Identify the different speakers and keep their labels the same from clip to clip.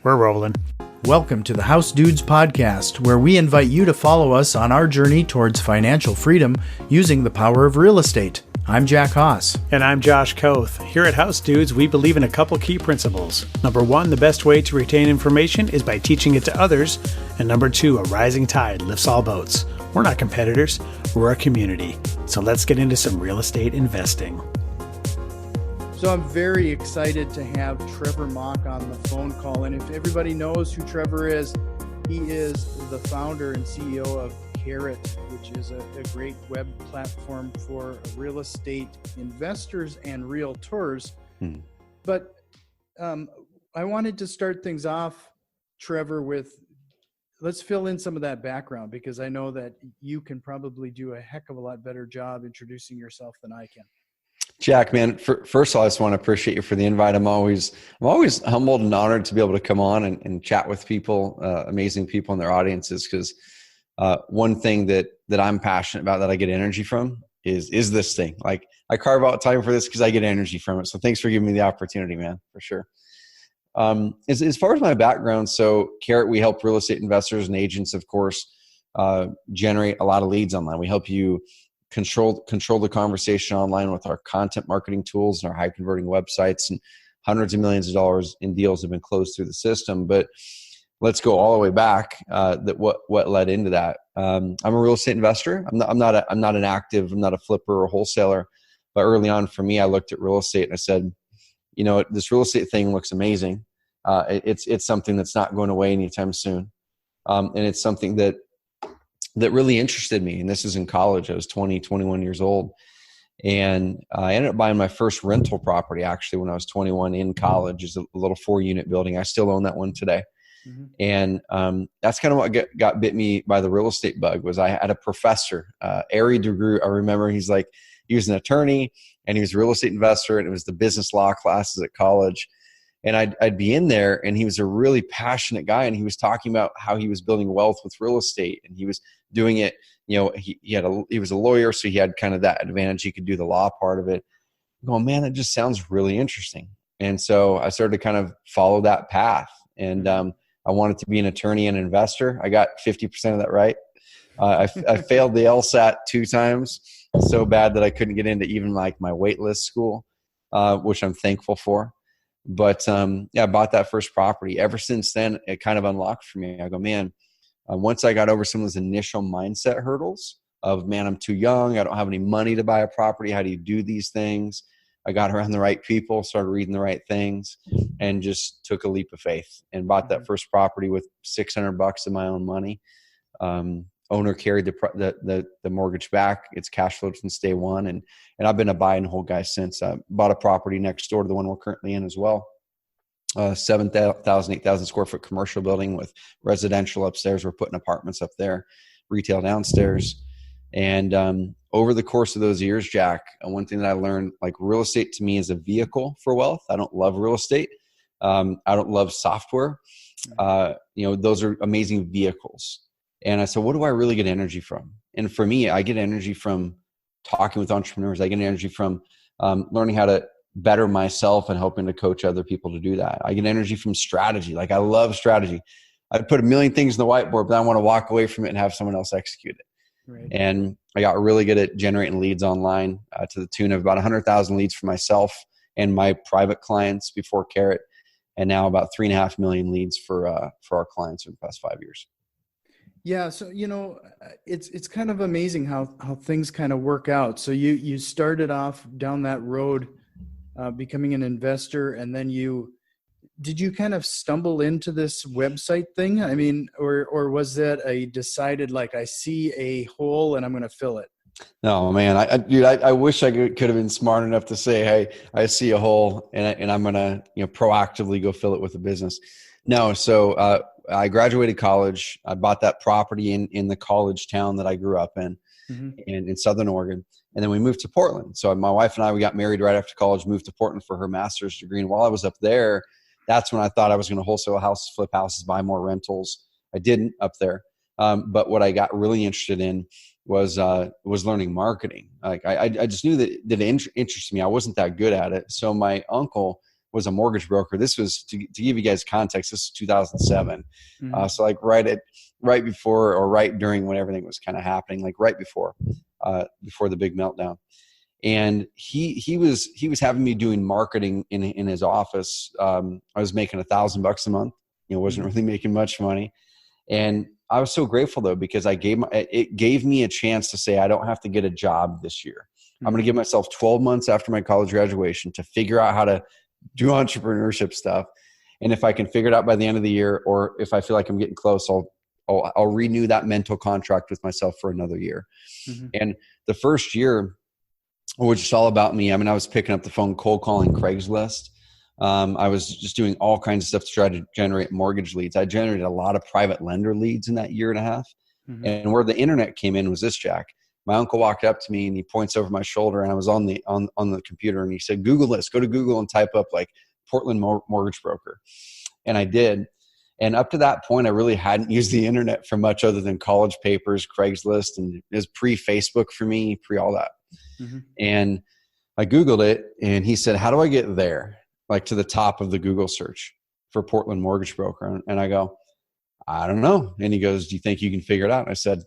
Speaker 1: We're rolling.
Speaker 2: Welcome to the House Dudes podcast, where we invite you to follow us on our journey towards financial freedom using the power of real estate. I'm Jack Haas.
Speaker 1: And I'm Josh Koth. Here at House Dudes, we believe in a couple key principles. Number one, the best way to retain information is by teaching it to others. And number two, a rising tide lifts all boats. We're not competitors, we're a community. So let's get into some real estate investing.
Speaker 2: So I'm very excited to have Trevor Mauch on the phone call. And if everybody knows who Trevor is, he is the founder and CEO of Skerritt, which is a great web platform for real estate investors and realtors. But I wanted to start things off, Trevor, with let's fill in some of that background, because I know that you can probably do a heck of a lot better job introducing yourself than I can.
Speaker 3: Jack, man, first of all, I just want to appreciate you for the invite. I'm always humbled and honored to be able to come on and chat with people, amazing people in their audiences. Because one thing that I'm passionate about, that I get energy from, is this thing. Like, I carve out time for this because I get energy from it. So thanks for giving me the opportunity, man, for sure. As far as my background, so Skerritt, we help real estate investors and agents, of course, generate a lot of leads online. We help you control the conversation online with our content marketing tools and our high converting websites, and hundreds of millions of dollars in deals have been closed through the system. But let's go all the way back. What led into that? I'm a real estate investor. I'm not a flipper or wholesaler. But early on for me, I looked at real estate and I said, you know, this real estate thing looks amazing. It's something that's not going away anytime soon. And it's something that really interested me. And this is in college. I was 21 years old. And I ended up buying my first rental property actually when I was 21 in college. It's a little 4-unit building. I still own that one today. Mm-hmm. And that's kind of what got bit me by the real estate bug. Was I had a professor, Ari DeGroot. I remember he was an attorney and he was a real estate investor, and it was the business law classes at college. And I'd be in there, and he was a really passionate guy, and he was talking about how he was building wealth with real estate, and he was doing it. You know, he was a lawyer, so he had kind of that advantage. He could do the law part of it. I'm going, man, that just sounds really interesting. And so I started to kind of follow that path. And I wanted to be an attorney and investor. I got 50% of that right. I failed the LSAT 2 times so bad that I couldn't get into even like my waitlist school, which I'm thankful for. But I bought that first property. Ever since then, it kind of unlocked for me. I go, man, once I got over some of those initial mindset hurdles of, man, I'm too young, I don't have any money to buy a property, how do you do these things? I got around the right people, started reading the right things, and just took a leap of faith and bought that first property with $600 of my own money. Owner carried the mortgage back. It's cash flowed since day one. And I've been a buy and hold guy since. I bought a property next door to the one we're currently in as well. 7,000, 8,000 square foot commercial building with residential upstairs. We're putting apartments up there, retail downstairs. And over the course of those years, Jack, one thing that I learned, like, real estate to me is a vehicle for wealth. I don't love real estate. I don't love software. Those are amazing vehicles. And I said, what do I really get energy from? And for me, I get energy from talking with entrepreneurs. I get energy from learning how to better myself and helping to coach other people to do that. I get energy from strategy. Like, I love strategy. I put a million things in the whiteboard, but I want to walk away from it and have someone else execute it. Right. And I got really good at generating leads online to the tune of about 100,000 leads for myself and my private clients before Skerritt, and now about 3.5 million leads for our clients in the past 5 years.
Speaker 2: Yeah. So, it's kind of amazing how things kind of work out. So you started off down that road, becoming an investor, and then did you kind of stumble into this website thing? I mean, or was that a decided, like, I see a hole and I'm going to fill it?
Speaker 3: No, man, I wish I could have been smart enough to say, hey, I see a hole and I'm going to, proactively go fill it with a business. No. So, I graduated college. I bought that property in the college town that I grew up in, in Southern Oregon. And then we moved to Portland. So my wife and I, we got married right after college, moved to Portland for her master's degree. And while I was up there, that's when I thought I was going to wholesale houses, flip houses, buy more rentals. I didn't up there. But what I got really interested in was learning marketing. Like I just knew that it interested me. I wasn't that good at it. So my uncle was a mortgage broker. This was to give you guys context. This is 2007. So like right before or right during when everything was kind of happening, like right before the big meltdown. And he was having me doing marketing in his office. I was making $1,000 a month. Wasn't really making much money. And I was so grateful though, because it gave me a chance to say, I don't have to get a job this year. I'm going to give myself 12 months after my college graduation to figure out how to do entrepreneurship stuff. And if I can figure it out by the end of the year, or if I feel like I'm getting close, I'll renew that mental contract with myself for another year. And the first year, which is all about me. I mean, I was picking up the phone, cold calling Craigslist. I was just doing all kinds of stuff to try to generate mortgage leads. I generated a lot of private lender leads in that year and a half. And where the internet came in was this, Jack. My uncle walked up to me and he points over my shoulder, and I was on the computer, and he said, Google this, go to Google and type up like Portland mortgage broker. And I did. And up to that point, I really hadn't used the internet for much other than college papers, Craigslist, and it was pre-Facebook for me, pre all that. And I Googled it, and he said, how do I get there? Like to the top of the Google search for Portland mortgage broker. And I go, I don't know. And he goes, do you think you can figure it out? And I said,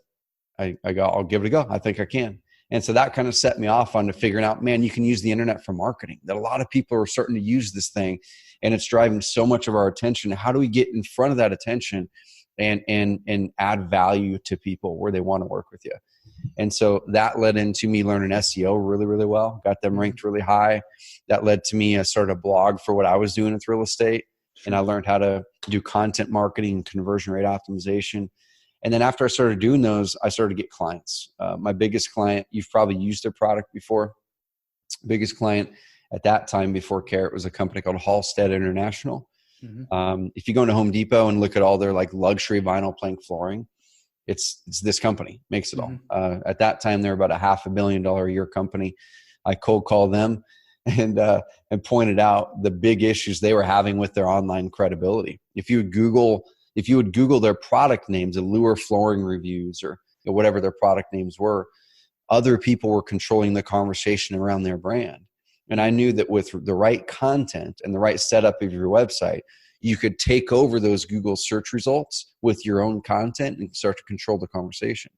Speaker 3: I go, I'll give it a go. I think I can. And so that kind of set me off on to figuring out, man, you can use the internet for marketing, that a lot of people are starting to use this thing, and it's driving so much of our attention. How do we get in front of that attention and add value to people where they want to work with you? And so that led into me learning SEO really, really well, got them ranked really high. That led to me, I started a blog for what I was doing with real estate. And I learned how to do content marketing, conversion rate optimization. And then after I started doing those, I started to get clients. My biggest client, you've probably used their product before. Biggest client at that time before Skerritt was a company called Halstead International. If you go into Home Depot and look at all their like luxury vinyl plank flooring, it's this company makes it all. At that time, they're about a $500 million a year company. I cold called them and pointed out the big issues they were having with their online credibility. If you would Google their product names, Allure flooring reviews, or whatever their product names were, other people were controlling the conversation around their brand. And I knew that with the right content and the right setup of your website, you could take over those Google search results with your own content and start to control the conversation.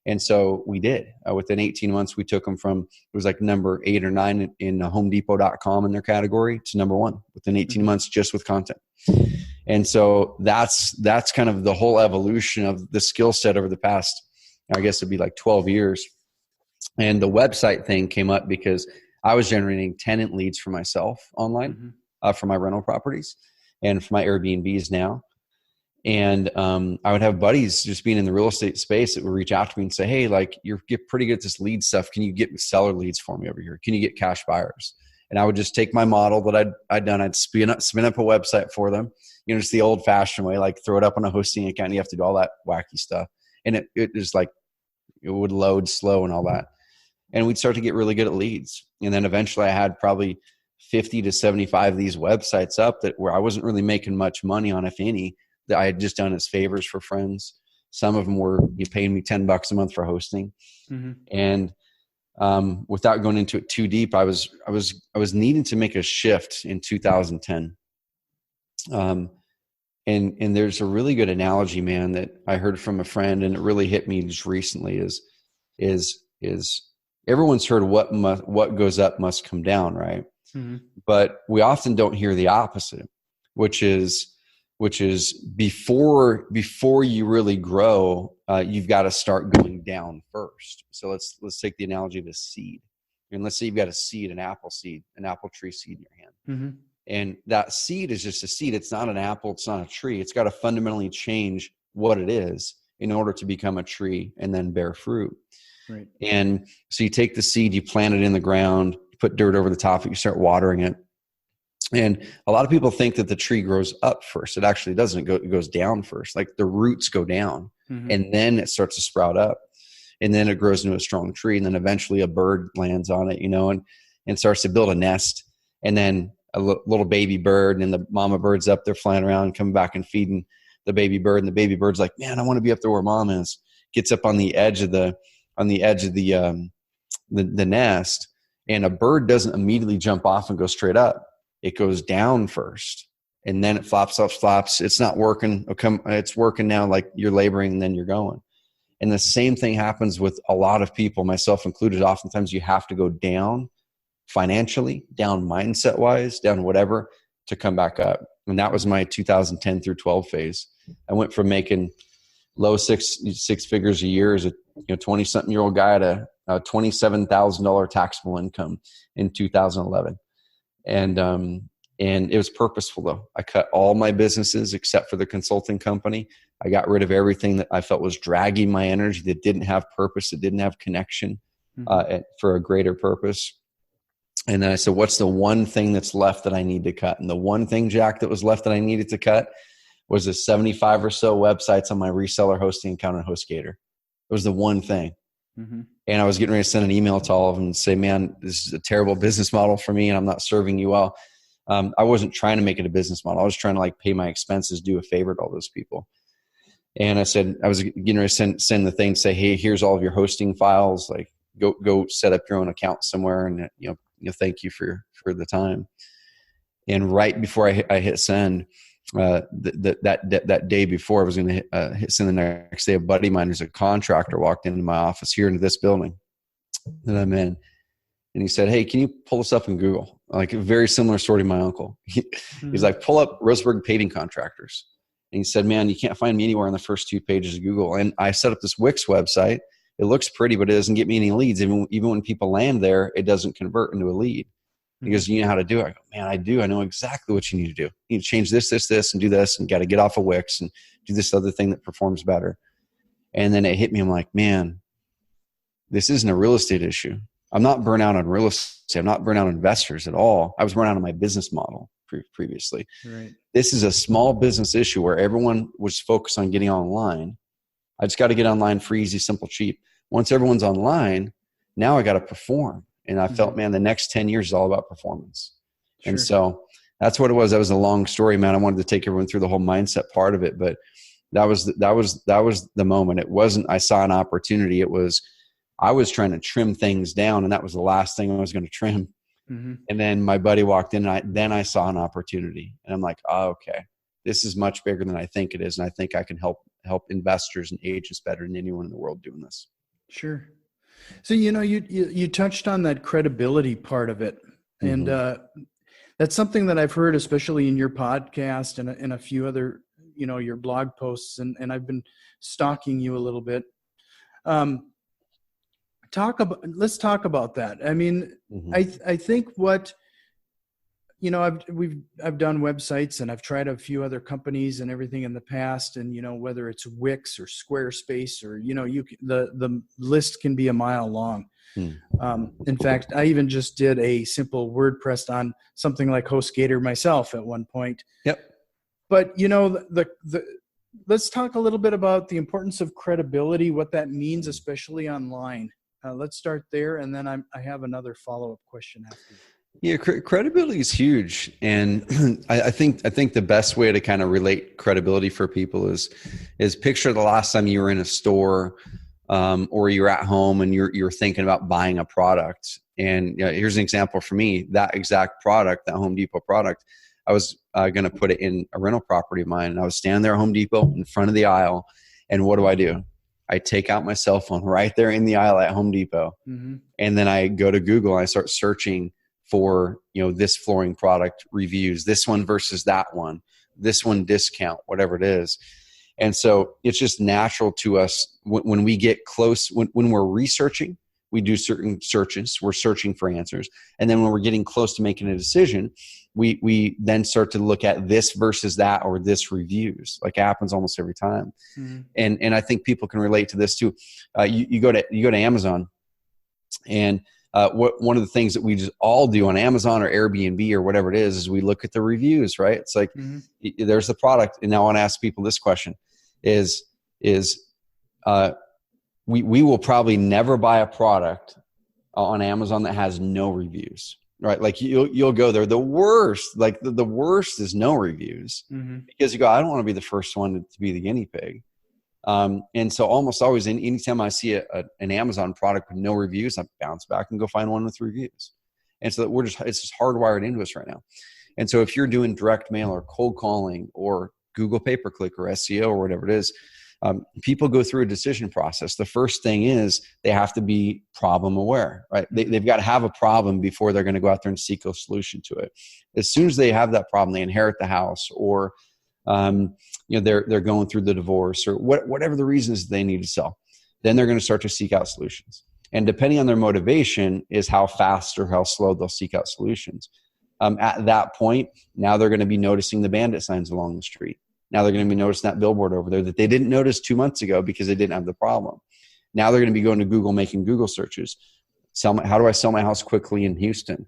Speaker 3: And so we did. Within 18 months, we took them from, it was like number 8 or 9 in HomeDepot.com in their category to number 1 within 18 months just with content. And so that's kind of the whole evolution of the skill set over the past, I guess it'd be like 12 years. And the website thing came up because I was generating tenant leads for myself online for my rental properties and for my Airbnbs now. And I would have buddies just being in the real estate space that would reach out to me and say, hey, like you're pretty good at this lead stuff. Can you get seller leads for me over here? Can you get cash buyers? And I would just take my model that I'd done. I'd spin up a website for them. It's the old fashioned way, like throw it up on a hosting account. You have to do all that wacky stuff. And it was like, it would load slow and all that. And we'd start to get really good at leads. And then eventually I had probably 50 to 75 of these websites up where I wasn't really making much money on, if any, that I had just done as favors for friends. Some of them were paying me $10 a month for hosting. And without going into it too deep, I was needing to make a shift in 2010. And there's a really good analogy, man, that I heard from a friend, and it really hit me just recently. Is everyone's heard what goes up must come down, right? But we often don't hear the opposite, which is before you really grow, you've got to start going down first. So let's take the analogy of a seed. And let's say you've got a seed, an apple tree seed in your hand. And that seed is just a seed. It's not an apple. It's not a tree. It's got to fundamentally change what it is in order to become a tree and then bear fruit.
Speaker 2: Right.
Speaker 3: And so you take the seed, you plant it in the ground, you put dirt over the top of it, you start watering it. And a lot of people think that the tree grows up first. It actually doesn't. It goes down first. Like the roots go down and then it starts to sprout up, and then it grows into a strong tree. And then eventually a bird lands on it, and starts to build a nest. And then a little baby bird, and then the mama bird's up there flying around, coming back and feeding the baby bird. And the baby bird's like, man, I want to be up there where mom is. Gets up on the edge of the nest, and a bird doesn't immediately jump off and go straight up. it goes down first and then it flops. It's not working. It's working now. Like you're laboring and then you're going. And the same thing happens with a lot of people, myself included. Oftentimes you have to go down financially, down mindset wise, down whatever, to come back up. And that was my 2010 through 12 phase. I went from making low six figures a year as a 20-something year old guy to a $27,000 taxable income in 2011. And it was purposeful though. I cut all my businesses except for the consulting company. I got rid of everything that I felt was dragging my energy, that didn't have purpose, that didn't have connection for a greater purpose. And then I said, what's the one thing that's left that I need to cut? And the one thing, Jack, that was left that I needed to cut was the 75 or so websites on my reseller hosting account on HostGator. It was the one thing. Mm-hmm. And I was getting ready to send an email to all of them and say, man, this is a terrible business model for me and I'm not serving you well. I wasn't trying to make it a business model. I was trying to like pay my expenses, do a favor to all those people. And I said, I was getting ready to send the thing, say, hey, here's all of your hosting files. Like go set up your own account somewhere. And, thank you for the time. And right before I hit send, that day before I was going to hit send the next day, a buddy of mine who's a contractor walked into my office here into this building that I'm in. And he said, hey, can you pull this up in Google? Like a very similar story to my uncle. He's like, pull up Roseburg paving contractors. And he said, man, you can't find me anywhere on the first 2 pages of Google. And I set up this Wix website. It looks pretty, but it doesn't get me any leads. Even when people land there, it doesn't convert into a lead. Because you know how to do it. I go, man, I do. I know exactly what you need to do. You need to change this, and do this, and got to get off of Wix and do this other thing that performs better. And then it hit me. I'm like, man, this isn't a real estate issue. I'm not burnt out on real estate. I'm not burnt out on investors at all. I was burnt out on my business model previously. Right. This is a small business issue where everyone was focused on getting online. I just got to get online free, easy, simple, cheap. Once everyone's online, now I got to perform. And I felt, man, the next 10 years is all about performance. Sure. And so that's what it was. That was a long story, man. I wanted to take everyone through the whole mindset part of it, but that was the moment. It wasn't, I saw an opportunity. It was, I was trying to trim things down, and that was the last thing I was going to trim. Mm-hmm. And then my buddy walked in, and then I saw an opportunity, and I'm like, oh, okay, this is much bigger than I think it is. And I think I can help investors and agents better than anyone in the world doing this. Sure.
Speaker 2: So, you touched on that credibility part of it. And that's something that I've heard, especially in your podcast and a few other, your blog posts, and I've been stalking you a little bit. Let's talk about that. I mean, I think what, I've done websites, and I've tried a few other companies and everything in the past, and whether it's Wix or Squarespace or the list can be a mile long. In fact, I even just did a simple WordPress on something like HostGator myself at one point. Yep. But let's talk a little bit about the importance of credibility, what that means, especially online. Let's start there, and then I have another follow-up question after.
Speaker 3: Yeah, credibility is huge, and I think the best way to kind of relate credibility for people is picture the last time you were in a store, or you're at home and you're thinking about buying a product. And here's an example for me: that exact product, that Home Depot product, I was going to put it in a rental property of mine, and I was standing there at Home Depot in front of the aisle, and what do? I take out my cell phone right there in the aisle at Home Depot, and then I go to Google and I start searching for, this flooring product reviews, this one versus that one, this one discount, whatever it is. And so it's just natural to us when we get close, when we're researching, we do certain searches, we're searching for answers. And then when we're getting close to making a decision, we then start to look at this versus that, or this reviews. Like it happens almost every time. And I think people can relate to this too. You go to Amazon, and one of the things that we just all do on Amazon or Airbnb or whatever it is we look at the reviews, right? It's like, there's the product. And now I want to ask people this question is we will probably never buy a product on Amazon that has no reviews, right? Like you'll go there. The worst, like the worst is no reviews, because you go, I don't want to be the first one to be the guinea pig. And so almost always, anytime I see an Amazon product with no reviews, I bounce back and go find one with reviews. And so it's just hardwired into us right now. And so if you're doing direct mail or cold calling or Google pay-per-click or SEO or whatever it is, people go through a decision process. The first thing is they have to be problem aware, right? They've got to have a problem before they're going to go out there and seek a solution to it. As soon as they have that problem, they inherit the house, or they're going through the divorce, or whatever the reasons they need to sell, then they're going to start to seek out solutions. And depending on their motivation is how fast or how slow they'll seek out solutions. At that point, now they're going to be noticing the bandit signs along the street. Now they're going to be noticing that billboard over there that they didn't notice 2 months ago because they didn't have the problem. Now they're going to be going to Google, making Google searches. How do I sell my house quickly in Houston?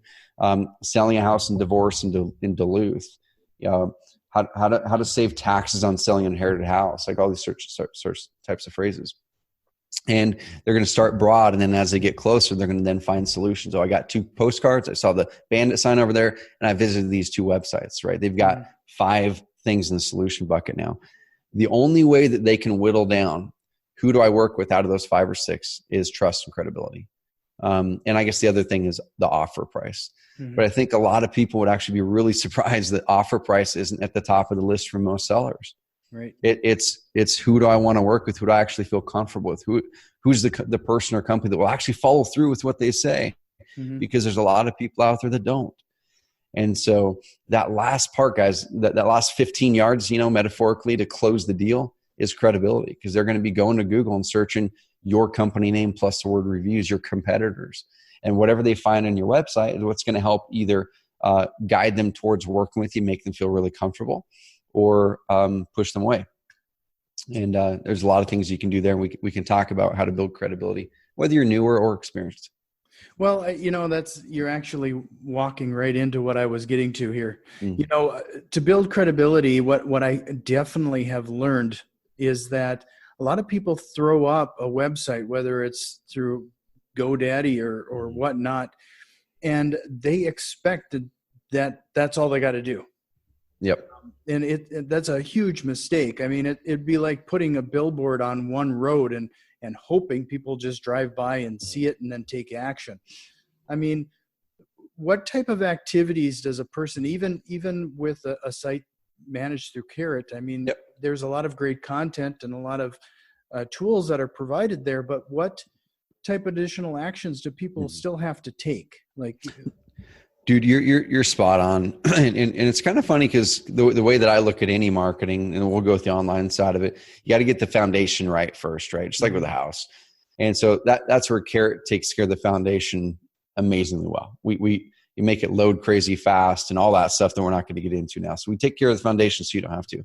Speaker 3: Selling a house in divorce in Duluth. How to save taxes on selling an inherited house, like all these search types of phrases. And they're going to start broad, and then as they get closer, they're going to then find solutions. Oh, I got 2 postcards. I saw the bandit sign over there, and I visited these 2 websites, right? They've got 5 things in the solution bucket now. The only way that they can whittle down who do I work with out of those 5 or 6 is trust and credibility. And I guess the other thing is the offer price. Mm-hmm. But I think a lot of people would actually be really surprised that offer price isn't at the top of the list for most sellers.
Speaker 2: Right.
Speaker 3: It's who do I want to work with? Who do I actually feel comfortable with? Who's the person or company that will actually follow through with what they say? Mm-hmm. Because there's a lot of people out there that don't. And so that last part, guys, that last 15 yards, metaphorically, to close the deal is credibility, because they're going to be going to Google and searching your company name plus the word reviews, your competitors, and whatever they find on your website is what's going to help either guide them towards working with you, make them feel really comfortable, or push them away. And there's a lot of things you can do there. And we can talk about how to build credibility, whether you're newer or experienced.
Speaker 2: Well, you're actually walking right into what I was getting to here. Mm-hmm. To build credibility, what I definitely have learned is that a lot of people throw up a website, whether it's through GoDaddy or whatnot, and they expect that that's all they got to do.
Speaker 3: Yep.
Speaker 2: And that's a huge mistake. I mean, it'd be like putting a billboard on one road and hoping people just drive by and see it and then take action. I mean, what type of activities does a person, even with a site managed through Skerritt, I mean, yep, there's a lot of great content and a lot of tools that are provided there, but what type of additional actions do people still have to take? Like,
Speaker 3: dude, you're spot on. And it's kind of funny because the way that I look at any marketing, and we'll go with the online side of it, you got to get the foundation right first, right? Just like with a house. And so that's where Skerritt takes care of the foundation amazingly well. You make it load crazy fast and all that stuff that we're not going to get into now. So we take care of the foundation so you don't have to.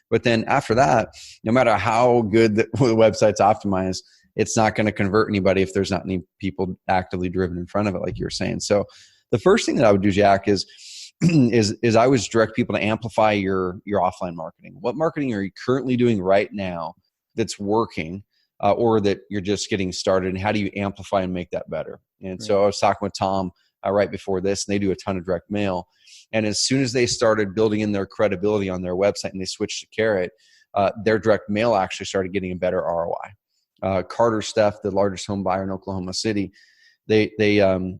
Speaker 3: But then after that, no matter how good the website's optimized, it's not going to convert anybody if there's not any people actively driven in front of it, like you were saying. So the first thing that I would do, Jack, is I would direct people to amplify your offline marketing. What marketing are you currently doing right now that's working, or that you're just getting started, and how do you amplify and make that better? And so I was talking with Tom right before this, and they do a ton of direct mail. And as soon as they started building in their credibility on their website and they switched to Skerritt, their direct mail actually started getting a better ROI. Carter Steph, the largest home buyer in Oklahoma City, they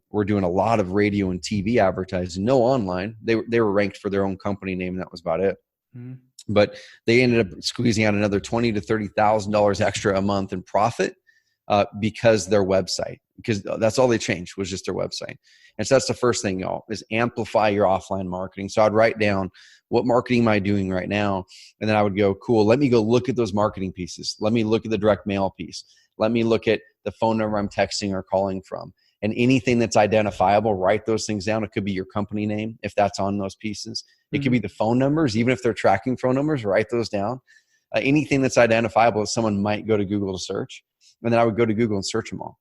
Speaker 3: were doing a lot of radio and TV advertising, no online. They were ranked for their own company name, and that was about it. Mm-hmm. But they ended up squeezing out another $20,000 to $30,000 extra a month in profit because their website, because that's all they changed was just their website. And so that's the first thing, y'all, is amplify your offline marketing. So I'd write down, what marketing am I doing right now? And then I would go, cool, let me go look at those marketing pieces. Let me look at the direct mail piece. Let me look at the phone number I'm texting or calling from. And anything that's identifiable, write those things down. It could be your company name, if that's on those pieces. It could be the phone numbers, even if they're tracking phone numbers, write those down. Anything that's identifiable that someone might go to Google to search. And then I would go to Google and search them all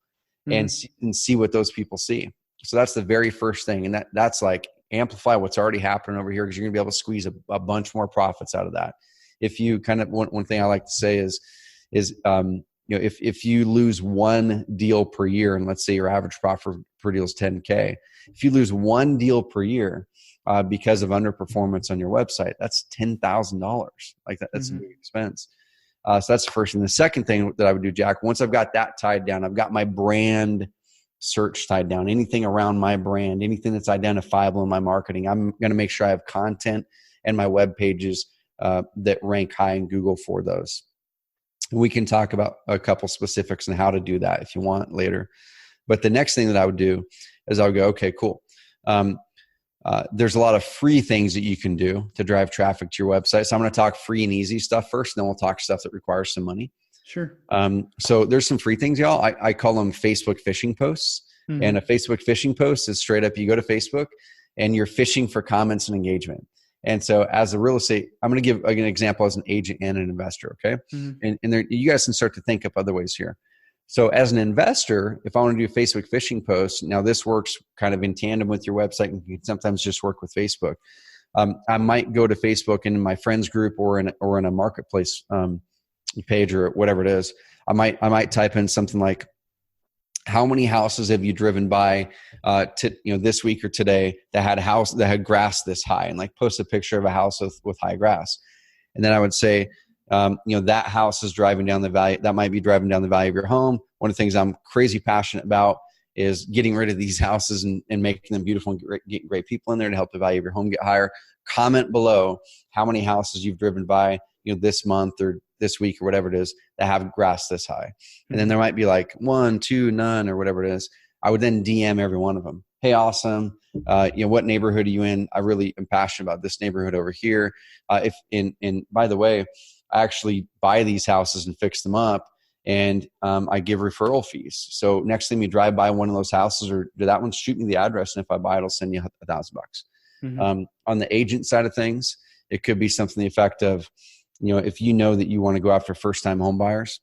Speaker 3: and see what those people see. So that's the very first thing. And that's like amplify what's already happening over here, because you're going to be able to squeeze a bunch more profits out of that. If you kind of, one thing I like to say is if you lose one deal per year, and let's say your average profit per deal is 10K, if you lose one deal per year because of underperformance on your website, that's $10,000. Like that's a big expense. So that's the first thing. The second thing that I would do, Jack, once I've got that tied down, I've got my brand search tied down, anything around my brand, anything that's identifiable in my marketing. I'm going to make sure I have content and my web pages that rank high in Google for those. We can talk about a couple specifics on how to do that if you want later. But the next thing that I would do is I would go, okay, cool. There's a lot of free things that you can do to drive traffic to your website. So I'm going to talk free and easy stuff first, and then we'll talk stuff that requires some money.
Speaker 2: Sure.
Speaker 3: So there's some free things, y'all. I call them Facebook phishing posts.
Speaker 2: Mm-hmm.
Speaker 3: And a Facebook phishing post is straight up, you go to Facebook and you're fishing for comments and engagement. And so as a real estate, I'm going to give an example as an agent and an investor. Okay.
Speaker 2: Mm-hmm.
Speaker 3: And there, you guys can start to think up other ways here. So as an investor, if I want to do a Facebook phishing post, now this works kind of in tandem with your website and can sometimes just work with Facebook. I might go to Facebook and in my friends group or in a marketplace page or whatever it is. I might type in something like, how many houses have you driven by this week or today that had a house that had grass this high, and like post a picture of a house with high grass. And then I would say, that house is driving down the value. That might be driving down the value of your home. One of the things I'm crazy passionate about is getting rid of these houses and making them beautiful and getting great people in there to help the value of your home get higher. Comment below how many houses you've driven by, this month or this week or whatever it is that have grass this high. And then there might be like 1, 2, none or whatever it is. I would then DM every one of them. Hey, awesome. What neighborhood are you in? I really am passionate about this neighborhood over here. By the way, I actually buy these houses and fix them up, and I give referral fees. So next time you drive by one of those houses or do that one, shoot me the address, and if I buy it, I'll send you $1,000. Mm-hmm. On the agent side of things, it could be something to the effect of, if you know that you want to go after first-time home buyers,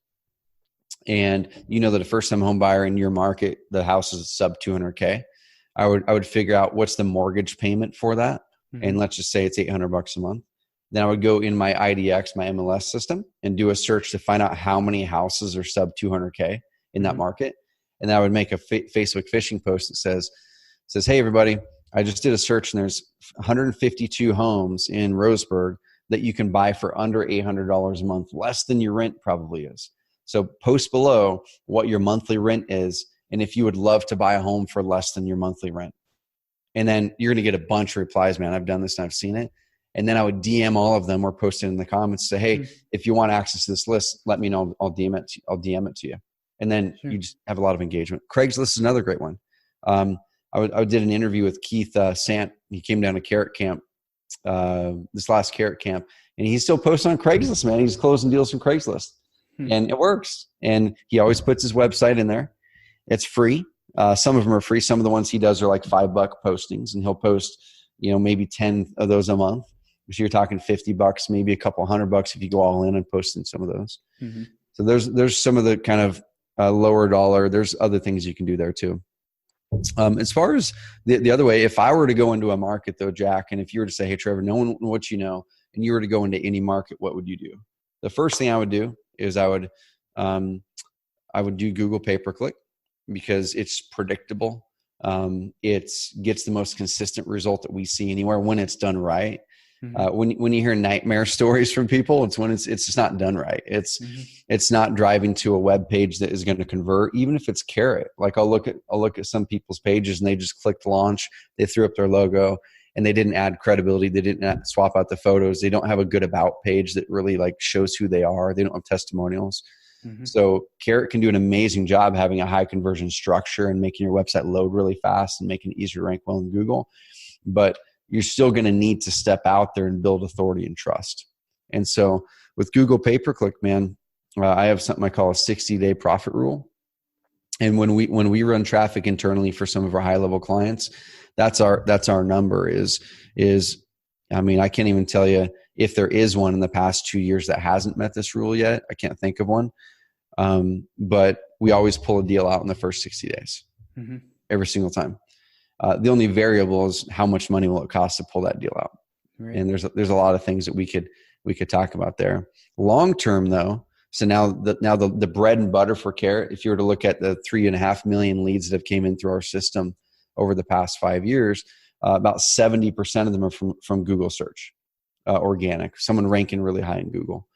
Speaker 3: and you know that a first-time home buyer in your market, the house is sub 200K, I would figure out what's the mortgage payment for that, mm-hmm. and let's just say it's $800 a month. Then I would go in my IDX, my MLS system, and do a search to find out how many houses are sub 200K in that mm-hmm. market, and then I would make a Facebook phishing post that says, "Hey everybody, I just did a search, and there's 152 homes in Roseburg that you can buy for under $800 a month, less than your rent probably is. So post below what your monthly rent is, and if you would love to buy a home for less than your monthly rent." And then you're going to get a bunch of replies, man. I've done this and I've seen it. And then I would DM all of them or post it in the comments, say, hey, mm-hmm. if you want access to this list, let me know. I'll DM it to you. And then you just have a lot of engagement. Craigslist is another great one. I did an interview with Keith Sant. He came down to Skerritt camp, this last Skerritt camp, and he's still posting on Craigslist, man. He's closing deals from Craigslist, and it works. And he always puts his website in there. It's free. Some of them are free. Some of the ones he does are like $5 postings, and he'll post, maybe 10 of those a month. So you're talking $50, maybe a couple $100 if you go all in and post in some of those. Mm-hmm. So there's some of the kind of lower dollar. There's other things you can do there too. As far as the other way, if I were to go into a market though, Jack, and if you were to say, hey, Trevor, no one what you know, and you were to go into any market, what would you do? The first thing I would do is I would do Google pay-per-click because it's predictable. It gets the most consistent result that we see anywhere when it's done right. Mm-hmm. When you hear nightmare stories from people, it's when it's just not done right. It's not driving to a web page that is going to convert, even if it's Skerritt. Like I'll look at some people's pages and they just clicked launch, they threw up their logo, and they didn't add credibility. They didn't swap out the photos. They don't have a good about page that really like shows who they are. They don't have testimonials. Mm-hmm. So Skerritt can do an amazing job having a high conversion structure and making your website load really fast and making it easier to rank well in Google. But you're still going to need to step out there and build authority and trust. And so with Google pay-per-click, man, I have something I call a 60-day profit rule. And when we run traffic internally for some of our high-level clients, that's our number is, I mean, I can't even tell you if there is one in the past 2 years that hasn't met this rule yet. I can't think of one. But we always pull a deal out in the first 60 days, mm-hmm. every single time. The only variable is how much money will it cost to pull that deal out. Right. And there's a lot of things that we could talk about there. Long term though, so now the bread and butter for Skerritt, if you were to look at the 3.5 million leads that have came in through our system over the past 5 years, about 70% of them are from Google search, organic, someone ranking really high in Google.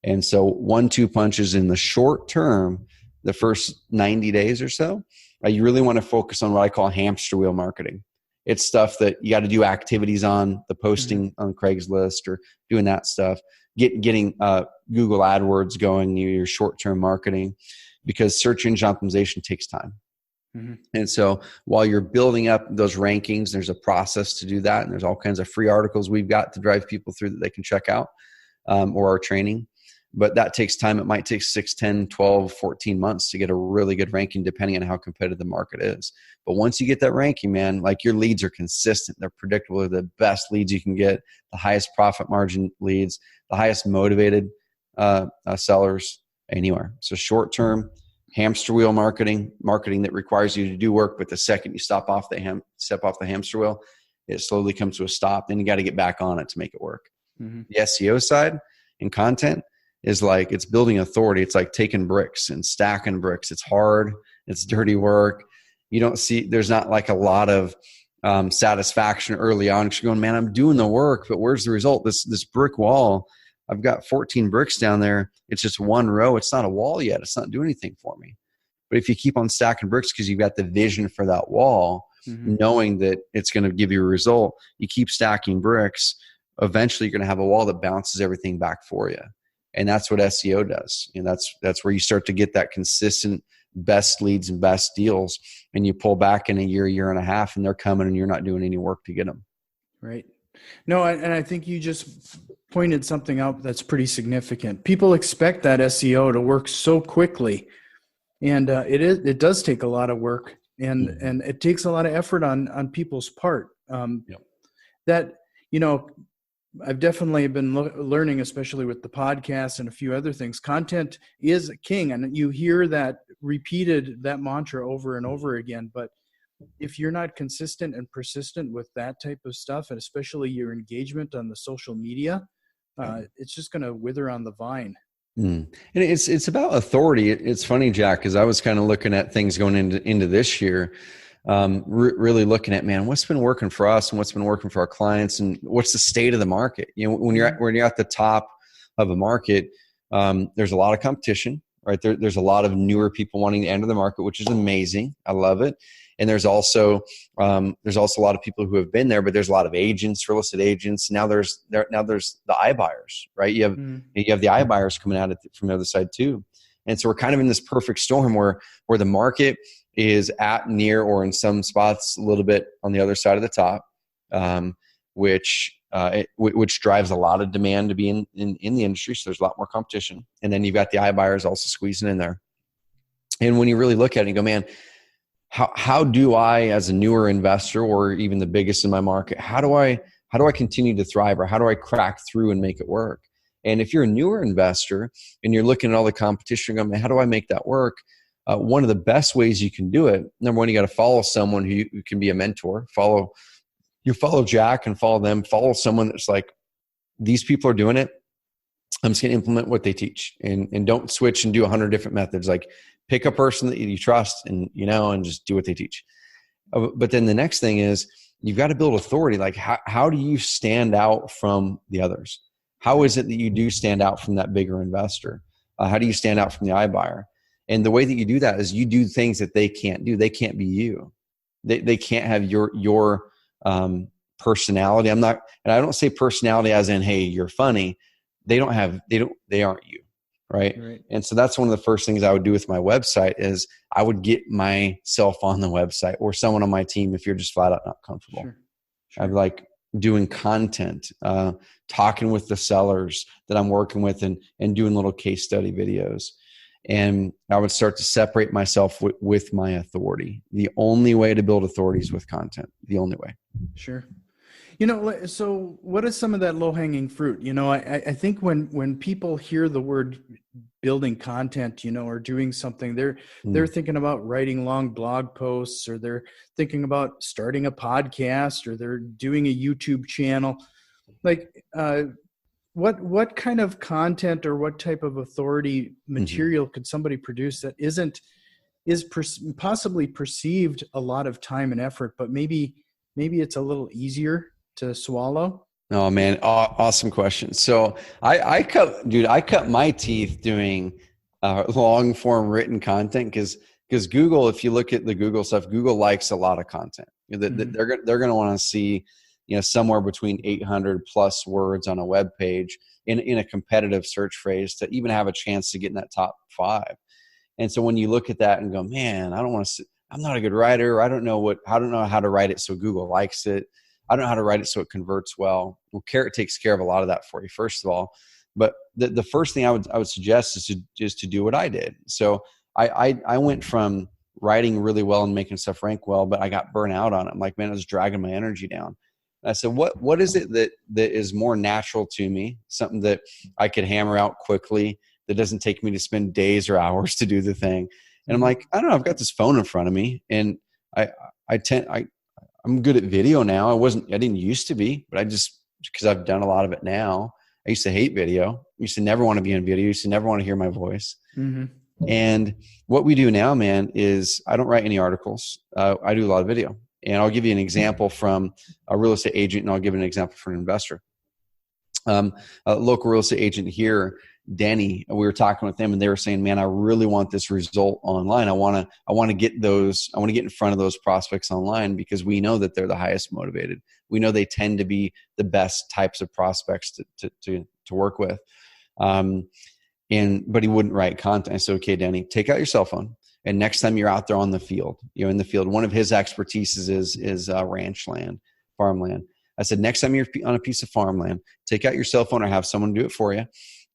Speaker 3: And so 1-2 punches in the short term the first 90 days or so, you really want to focus on what I call hamster wheel marketing. It's stuff that you got to do activities on, the posting on Craigslist or doing that stuff, getting Google AdWords going, your short-term marketing, because search engine optimization takes time. And so while you're building up those rankings, there's a process to do that. And there's all kinds of free articles we've got to drive people through that they can check out, or our training. But that takes time. It might take 6, 10, 12, 14 months to get a really good ranking, depending on how competitive the market is. But once you get that ranking, man, like your leads are consistent. They're predictable. They're the best leads you can get, the highest profit margin leads, the highest motivated sellers anywhere. So short-term hamster wheel marketing that requires you to do work, but the second you step off the hamster wheel, it slowly comes to a stop. Then you got to get back on it to make it work. The SEO side and content is like, it's building authority. It's like taking bricks and stacking bricks. It's hard. It's dirty work. You don't see, there's not like a lot of satisfaction early on. You're going, man, I'm doing the work, but where's the result? This brick wall, I've got 14 bricks down there. It's just one row. It's not a wall yet. It's not doing anything for me. But if you keep on stacking bricks because you've got the vision for that wall, knowing that it's going to give you a result, you keep stacking bricks, eventually you're going to have a wall that bounces everything back for you. And that's what SEO does. And that's where you start to get that consistent best leads and best deals. And you pull back in a year and a half, and they're coming and you're not doing any work to get them.
Speaker 2: Right. No, and I think you just pointed something out that's pretty significant. People expect that SEO to work so quickly. And it does take a lot of work, and it takes a lot of effort on people's part. That, I've definitely been learning, especially with the podcast and a few other things. Content is king, and you hear that mantra over and over again. But if you're not consistent and persistent with that type of stuff, and especially your engagement on the social media, it's just going to wither on the vine.
Speaker 3: And it's about authority. It's funny, Jack, because I was kind of looking at things going into this year, really looking at, man, what's been working for us and what's been working for our clients, and what's the state of the market. When you're at the top of a market, there's a lot of competition, right? There's a lot of newer people wanting to enter the market, which is amazing. I love it. And there's also a lot of people who have been there, but there's a lot of agents, real estate agents. Now there's the iBuyers, right? You have the iBuyers coming at it from the other side too. And so we're kind of in this perfect storm where the market is at, near, or in some spots a little bit on the other side of the top, which drives a lot of demand to be in the industry. So there's a lot more competition. And then you've got the iBuyers also squeezing in there. And when you really look at it, you go, man, how do I, as a newer investor or even the biggest in my market, how do I continue to thrive, or how do I crack through and make it work? And if you're a newer investor and you're looking at all the competition, going, how do I make that work? One of the best ways you can do it, number one, you got to follow someone who can be a mentor. Follow Jack and follow them. Follow someone that's like, these people are doing it. I'm just going to implement what they teach, and don't switch and do 100 different methods. Like, pick a person that you trust and just do what they teach. But then the next thing is, you've got to build authority. Like, how do you stand out from the others? How is it that you do stand out from that bigger investor? How do you stand out from the iBuyer? And the way that you do that is you do things that they can't do. They can't be you. They can't have your personality. And I don't say personality as in, hey, you're funny. They aren't you. Right. And so that's one of the first things I would do with my website is I would get myself on the website, or someone on my team if you're just flat out not comfortable. Sure. I'd like doing content, talking with the sellers that I'm working with, and doing little case study videos. And I would start to separate myself with my authority. The only way to build authority is with content. The only way.
Speaker 2: Sure. So what is some of that low-hanging fruit? I think when people hear the word building content, or doing something, they're thinking about writing long blog posts, or they're thinking about starting a podcast, or they're doing a YouTube channel. Like, what kind of content or what type of authority material could somebody produce that is possibly perceived a lot of time and effort, but maybe it's a little easier to swallow?
Speaker 3: Oh man, awesome question. So I cut my teeth doing long form written content, because Google, if you look at the Google stuff, Google likes a lot of content. They're going to want to see, somewhere between 800 plus words on a web page in a competitive search phrase to even have a chance to get in that top 5. And so when you look at that and go, man, I don't want to, I'm not a good writer. I don't know how to write it so Google likes it. I don't know how to write it so it converts well. Well, Skerritt takes care of a lot of that for you, first of all. But the first thing I would suggest is to do what I did. So I went from writing really well and making stuff rank well, but I got burnt out on it. I'm like, man, I was dragging my energy down. And I said, what is it that is more natural to me? Something that I could hammer out quickly, that doesn't take me to spend days or hours to do the thing. And I'm like, I don't know, I've got this phone in front of me, and I'm good at video now. I didn't used to be, but because I've done a lot of it now. I used to hate video. I used to never want to be on video. I used to never want to hear my voice. Mm-hmm. And what we do now, man, is I don't write any articles. I do a lot of video. And I'll give you an example from a real estate agent, and I'll give an example for an investor. A local real estate agent here, Denny, we were talking with them, and they were saying, man, I really want this result online. I want to get in front of those prospects online, because we know that they're the highest motivated. We know they tend to be the best types of prospects to work with. But he wouldn't write content. I said, okay, Denny, take out your cell phone. And next time you're out there on the field, in the field, one of his expertises is ranch land, farmland. I said, next time you're on a piece of farmland, take out your cell phone or have someone do it for you,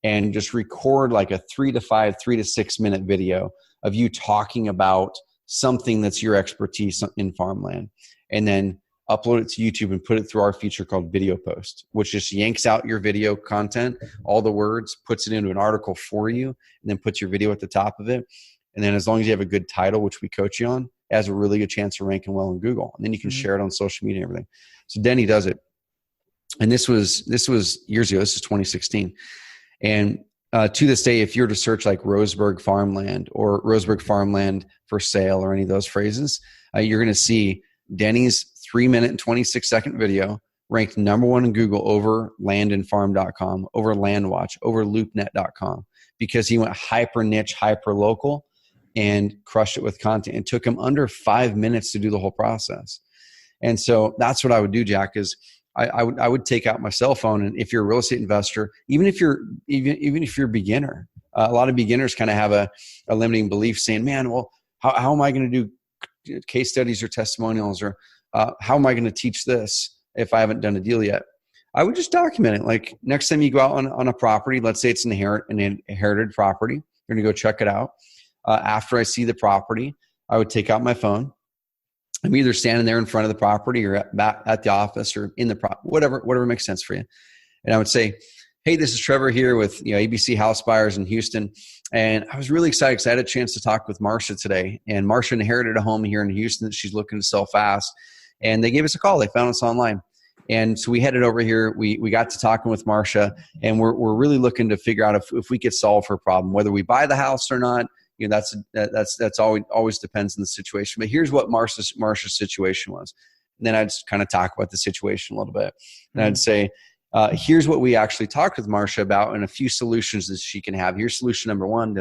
Speaker 3: and just record like a 3 to 6 minute video of you talking about something that's your expertise in farmland. And then upload it to YouTube and put it through our feature called Video Post, which just yanks out your video content, all the words, puts it into an article for you, and then puts your video at the top of it. And then as long as you have a good title, which we coach you on, it has a really good chance of ranking well in Google. And then you can share it on social media and everything. So Denny does it. And this was years ago. This is 2016. And to this day, if you were to search like Roseburg farmland or Roseburg farmland for sale or any of those phrases, you're going to see Denny's 3-minute and 26-second video ranked #1 in Google over landandfarm.com, over LandWatch, over loopnet.com, because he went hyper niche, hyper local, and crushed it with content. It took him under 5 minutes to do the whole process. And so that's what I would do, Jack, is I would take out my cell phone. And if you're a real estate investor, even if you're a beginner, a lot of beginners kind of have a limiting belief saying, man, well, how am I going to do case studies or testimonials, or how am I going to teach this if I haven't done a deal yet? I would just document it. Like next time you go out on a property, let's say it's an inherited property, you're going to go check it out. After I see the property, I would take out my phone. I'm either standing there in front of the property or at the office or in the whatever makes sense for you. And I would say, hey, this is Trevor here with ABC House Buyers in Houston. And I was really excited because I had a chance to talk with Marcia today. And Marcia inherited a home here in Houston that she's looking to sell fast. And they gave us a call. They found us online. And so we headed over here. We got to talking with Marcia, and we're really looking to figure out if we could solve her problem, whether we buy the house or not. That's always depends on the situation. But here's what Marcia's situation was. And then I'd just kind of talk about the situation a little bit. And I'd say, here's what we actually talked with Marcia about, and a few solutions that she can have. Here's solution number 1,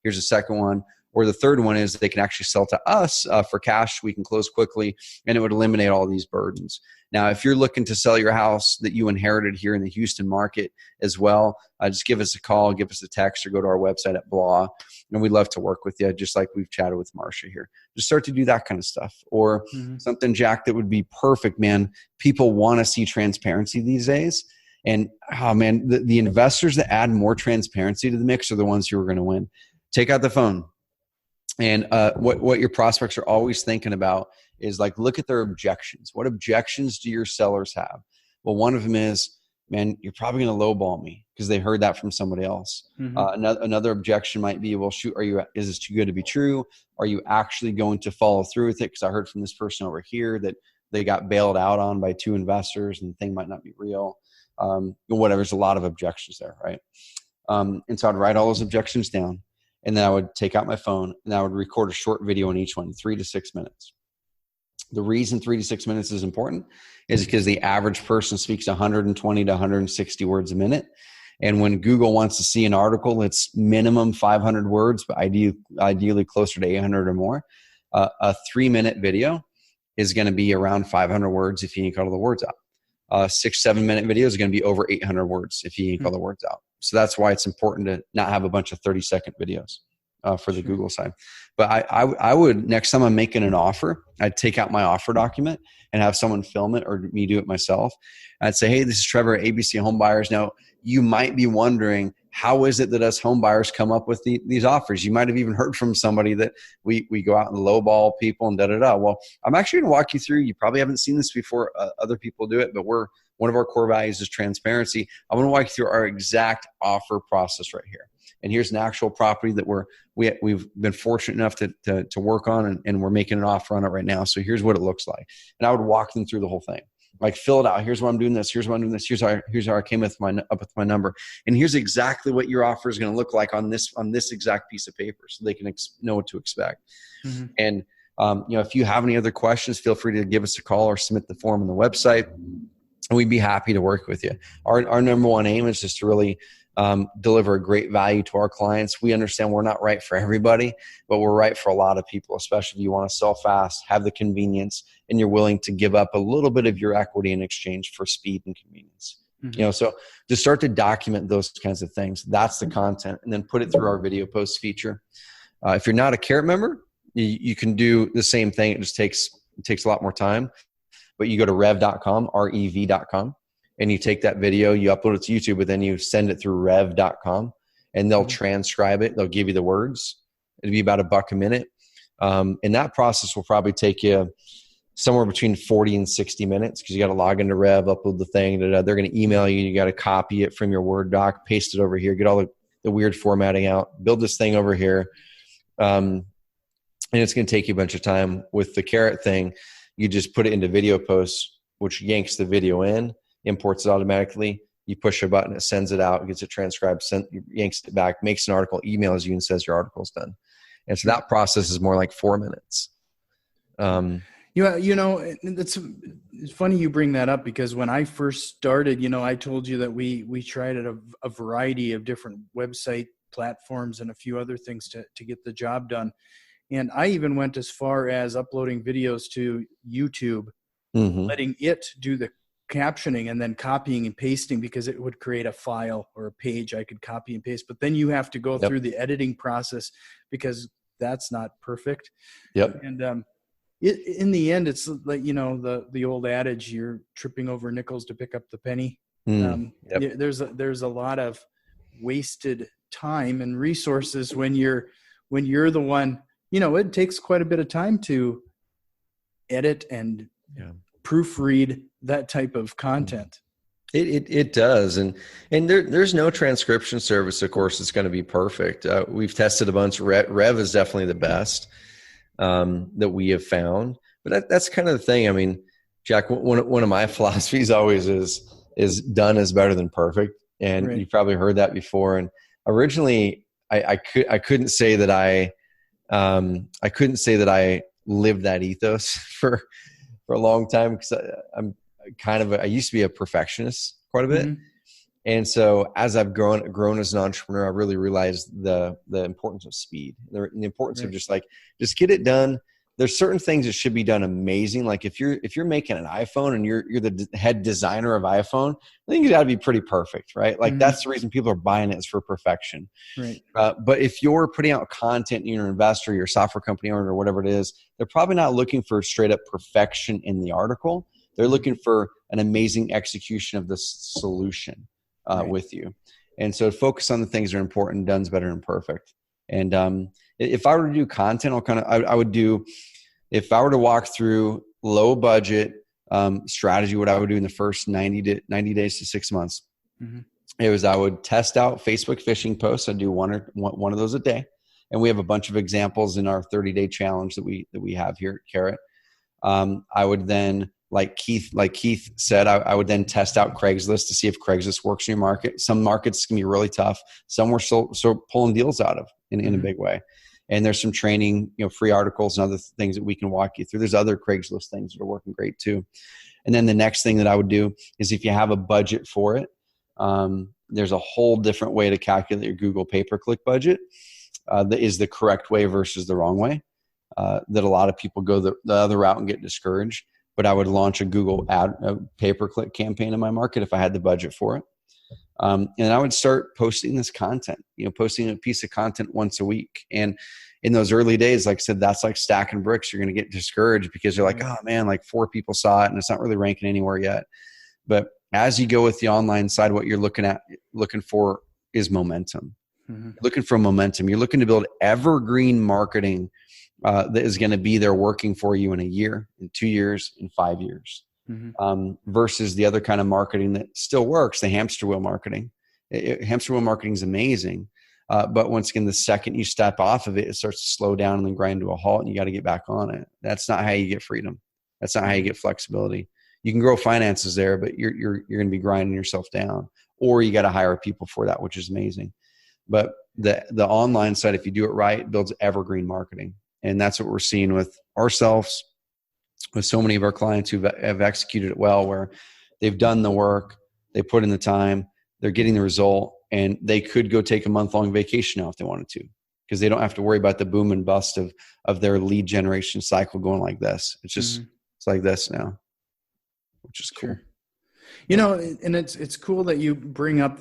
Speaker 3: Here's the second one. Or the third one is they can actually sell to us for cash. We can close quickly, and it would eliminate all these burdens. Now, if you're looking to sell your house that you inherited here in the Houston market as well, just give us a call, give us a text, or go to our website at Blah. And we'd love to work with you, just like we've chatted with Marcia here. Just start to do that kind of stuff. Or something, Jack, that would be perfect, man. People want to see transparency these days. And, oh, man, the investors that add more transparency to the mix are the ones who are going to win. Take out the phone. And what your prospects are always thinking about is like, look at their objections. What objections do your sellers have? Well, one of them is, man, you're probably going to lowball me, because they heard that from somebody else. Another objection might be, well, shoot, is this too good to be true? Are you actually going to follow through with it? Because I heard from this person over here that they got bailed out on by 2 investors and the thing might not be real. Whatever, there's a lot of objections there, right? And so I'd write all those objections down. And then I would take out my phone and I would record a short video on each one, 3 to 6 minutes. The reason 3 to 6 minutes is important is because the average person speaks 120 to 160 words a minute. And when Google wants to see an article, it's minimum 500 words, but ideally closer to 800 or more. A 3-minute video is going to be around 500 words if you cut all the words out. 6-7 minute video is going to be over 800 words if you cut all the words out. So that's why it's important to not have a bunch of 30-second videos for the Google side. But I would, next time I'm making an offer, I'd take out my offer document and have someone film it or me do it myself. I'd say, hey, this is Trevor at ABC Home Buyers. Now, you might be wondering, how is it that us home buyers come up with these offers? You might have even heard from somebody that we go out and lowball people and da-da-da. Well, I'm actually going to walk you through. You probably haven't seen this before. Other people do it, but one of our core values is transparency. I'm going to walk you through our exact offer process right here. And here's an actual property that we've been fortunate enough to work on, and we're making an offer on it right now. So here's what it looks like. And I would walk them through the whole thing. Like, fill it out. Here's why I'm doing this. Here's why I'm doing this. Here's how I came up with my number. And here's exactly what your offer is going to look like on this exact piece of paper, so they can know what to expect. Mm-hmm. And if you have any other questions, feel free to give us a call or submit the form on the website, and we'd be happy to work with you. Our number one aim is just to really deliver a great value to our clients. We understand we're not right for everybody, but we're right for a lot of people, especially if you want to sell fast, have the convenience, and you're willing to give up a little bit of your equity in exchange for speed and convenience. Mm-hmm. So to start to document those kinds of things, that's the content, and then put it through our video post feature. If you're not a Skerritt member, you can do the same thing. It just takes a lot more time, but you go to rev.com, rev.com. And you take that video, you upload it to YouTube, but then you send it through rev.com, and they'll transcribe it. They'll give you the words. It'll be about $1 a minute. And that process will probably take you somewhere between 40 and 60 minutes, because you got to log into Rev, upload the thing. They're going to email you. You got to copy it from your Word doc, paste it over here, get all the weird formatting out, build this thing over here. And it's going to take you a bunch of time. With the Skerritt thing, you just put it into video posts, which yanks the video in, imports it automatically. You push a button, it sends it out, gets it transcribed, yanks it back, makes an article, emails you, and says your article's done. And so that process is more like 4 minutes.
Speaker 2: It's funny you bring that up, because when I first started, I told you that we tried a variety of different website platforms and a few other things to get the job done. And I even went as far as uploading videos to YouTube, letting it do the captioning and then copying and pasting, because it would create a file or a page I could copy and paste. But then you have to go through the editing process, because that's not perfect. And in the end, it's like, the old adage, you're tripping over nickels to pick up the penny. There's a lot of wasted time and resources when you're the one. It takes quite a bit of time to edit and proofread that type of content.
Speaker 3: It does. And there's no transcription service, of course, that's going to be perfect. We've tested a bunch. Rev is definitely the best that we have found. But that's kind of the thing. I mean, Jack, one of my philosophies always is done is better than perfect. And You've probably heard that before. And originally I couldn't say that I lived that ethos for a long time, because I used to be a perfectionist quite a bit. And so as I've grown as an entrepreneur, I really realized the importance of speed, the importance of just get it done. There's certain things that should be done amazing. Like if you're making an iPhone and you're the head designer of iPhone, I think it's got to be pretty perfect, right? Like that's the reason people are buying it, is for perfection. Right. But if you're putting out content, and you're an investor, you're a software company owner, or whatever it is, they're probably not looking for straight up perfection in the article. They're looking for an amazing execution of the solution with you. And so focus on the things that are important. Done's better than perfect. And if I were to do content, I would do, if I were to walk through low budget strategy, what I would do in the first 90 days to 6 months, I would test out Facebook phishing posts. I'd do one of those a day. And we have a bunch of examples in our 30-day challenge that we have here at Skerritt. I would then, like Keith said, I would then test out Craigslist to see if Craigslist works in your market. Some markets can be really tough. Some we're still pulling deals out of in a big way. And there's some training, free articles and other things that we can walk you through. There's other Craigslist things that are working great too. And then the next thing that I would do is, if you have a budget for it, there's a whole different way to calculate your Google pay-per-click budget that is the correct way versus the wrong way. That a lot of people go the other route and get discouraged. But I would launch a Google ad pay-per-click campaign in my market if I had the budget for it. And I would start posting this content, posting a piece of content once a week. And in those early days, like I said, that's like stacking bricks. You're going to get discouraged because you're like, oh man, like 4 people saw it and it's not really ranking anywhere yet. But as you go with the online side, what you're looking for is momentum. Mm-hmm. Looking for momentum. You're looking to build evergreen marketing that is going to be there working for you in a year, in 2 years, in 5 years. Mm-hmm. Versus the other kind of marketing that still works, the hamster wheel marketing. Hamster wheel marketing is amazing. But once again, the second you step off of it, it starts to slow down and then grind to a halt, and you got to get back on it. That's not how you get freedom. That's not how you get flexibility. You can grow finances there, but you're going to be grinding yourself down, or you got to hire people for that, which is amazing. But the online side, if you do it right, builds evergreen marketing. And that's what we're seeing with ourselves, with so many of our clients who have executed it well, where they've done the work, they put in the time, they're getting the result, and they could go take a month-long vacation now if they wanted to, because they don't have to worry about the boom and bust of their lead generation cycle going like this. It's just it's like this now, which is cool.
Speaker 2: Sure. And it's cool that you bring up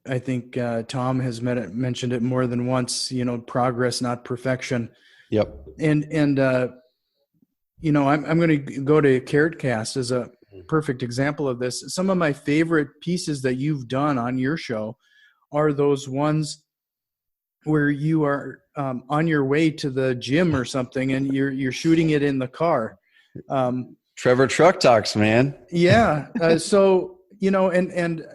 Speaker 2: I think Tom has mentioned it more than once, progress, not perfection.
Speaker 3: Yep.
Speaker 2: And I'm going to go to Skerritt as a perfect example of this. Some of my favorite pieces that you've done on your show are those ones where you are on your way to the gym or something, and you're shooting it in the car.
Speaker 3: Trevor Truck Talks, man.
Speaker 2: Yeah. And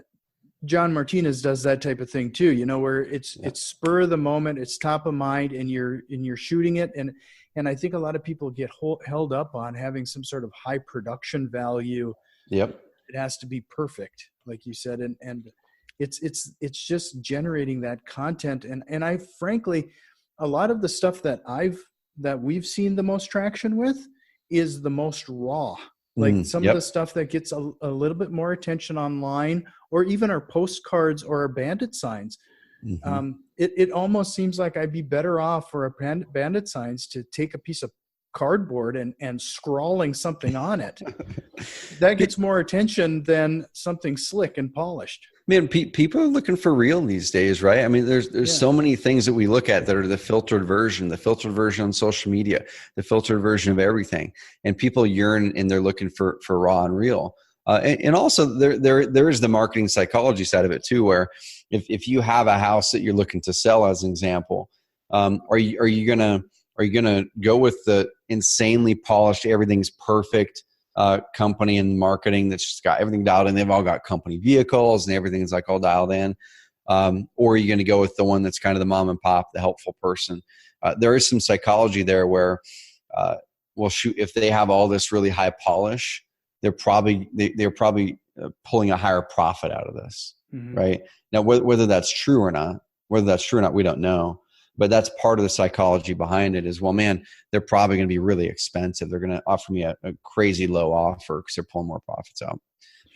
Speaker 2: John Martinez does that type of thing too, where it's spur of the moment, it's top of mind, and you're shooting it. And I think a lot of people get held up on having some sort of high production value.
Speaker 3: Yep.
Speaker 2: It has to be perfect, like you said. And it's just generating that content. And I frankly, a lot of the stuff that we've seen the most traction with is the most raw. Like some of the stuff that gets a little bit more attention online, or even our postcards or our bandit signs. Mm-hmm. It almost seems like I'd be better off for a bandit signs to take a piece of cardboard and scrawling something on it. That gets more attention than something slick and polished.
Speaker 3: Man, people are looking for real these days, right? I mean, there's so many things that we look at that are the filtered version on social media, the filtered version of everything. And people yearn and they're looking for raw and real. And also there is the marketing psychology side of it too, where if you have a house that you're looking to sell, as an example, are you gonna go with the insanely polished, everything's perfect company and marketing that's just got everything dialed in? They've all got company vehicles and everything's like all dialed in. Or are you going to go with the one that's kind of the mom and pop, the helpful person? There is some psychology there where, well, shoot, if they have all this really high polish, they're probably pulling a higher profit out of this, right? Now, whether that's true or not, we don't know. But that's part of the psychology behind it is, well, man, they're probably going to be really expensive. They're going to offer me a crazy low offer because they're pulling more profits out.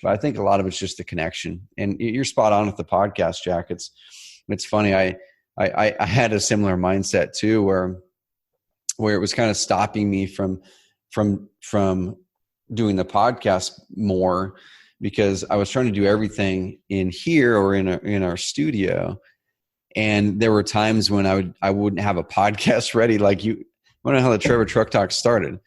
Speaker 3: But I think a lot of it's just the connection. And you're spot on with the podcast, Jack. It's funny. I had a similar mindset too, where it was kind of stopping me from doing the podcast more, because I was trying to do everything in here or in our studio. And there were times when I wouldn't have a podcast ready. Like I don't know how the Trevor Truck Talk started.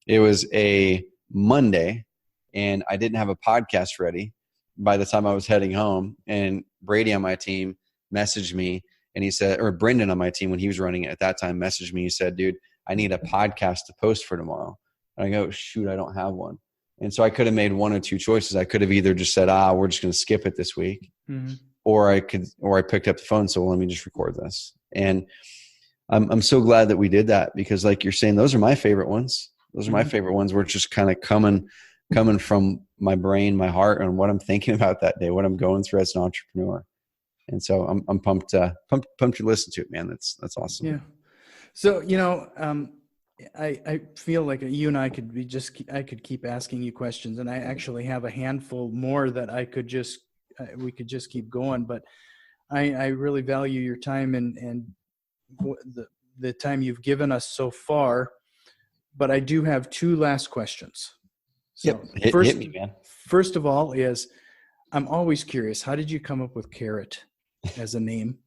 Speaker 3: It was a Monday and I didn't have a podcast ready by the time I was heading home. And Brady on my team messaged me and he said, or Brendan on my team when he was running it at that time messaged me. He said, dude, I need a podcast to post for tomorrow. And I go, shoot, I don't have one. And so I could have made one or two choices. I could have either just said, we're just going to skip it this week. Mm-hmm. Or I picked up the phone. So let me just record this. And I'm so glad that we did that, because like you're saying, those are my favorite ones. Those are my favorite ones where it's just kind of coming from my brain, my heart, and what I'm thinking about that day, what I'm going through as an entrepreneur. And so I'm pumped to listen to it, man. That's awesome.
Speaker 2: Yeah. So, I feel like you and I could keep asking you questions, and I actually have a handful more that I could just we could just keep going, but I really value your time and the time you've given us so far. But I do have two last questions. So
Speaker 3: Hit me, man.
Speaker 2: First of all is, I'm always curious, how did you come up with Skerritt as a name?